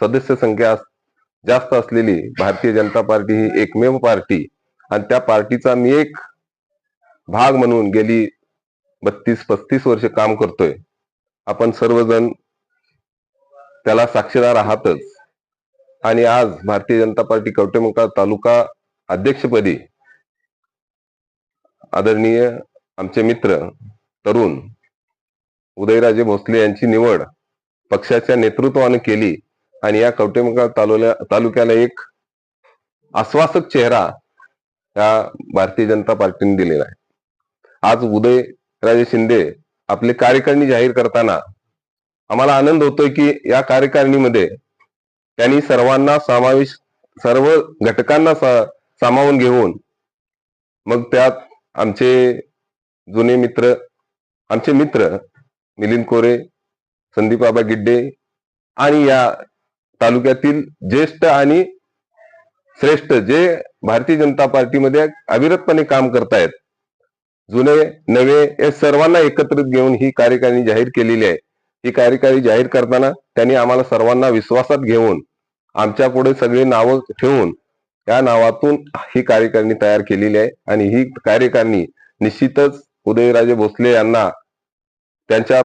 सदस्य संख्या जास्त असलेली भारतीय जनता पार्टी ही एकमेव पार्टी आणि त्या पार्टीचा मी एक भाग म्हणून गेली 32-35 वर्ष काम करतोय. आपण सर्वजण त्याला साक्षीदार आहातच. आणि आज भारतीय जनता पार्टी कवठेमंकाळ तालुका अध्यक्षपदी आदरणीय आमचे मित्र तरुण उदयराजे भोसले यांची निवड पक्षाच्या नेतृत्वाने केली आणि या कवठेमंकाळ तालुक्याला एक आश्वासक चेहरा या भारतीय जनता पार्टीने दिलेला आहे. आज उदयराजे शिंदे आपले कार्यकारिणी जाहीर करताना आम्हाला आनंद होतोय की या कार्यकारिणीमध्ये त्यांनी सर्व घटकांना सामावून घेऊन मग त्यात आमचे जुने मित्र मिलिंद कोरे, संदीप बाबा गिड्डे आणि या तालुक्यातील ज्येष्ठ आणि श्रेष्ठ जे भारतीय जनता पार्टीमध्ये अविरतपणे काम करतायत, जुने नवे या सर्वांना एकत्रित घेऊन ही कार्यकारिणी जाहीर केलेली आहे. ही कार्यकारिणी जाहीर करताना त्यांनी आम्हाला सर्वांना विश्वासात घेऊन आमच्या पुढे सगळे नावं ठेवून या नावातून ही कार्यकारिणी तयार केलेली आहे. आणि ही कार्यकारिणी निश्चितच उदयराजे भोसले यांना त्यांच्या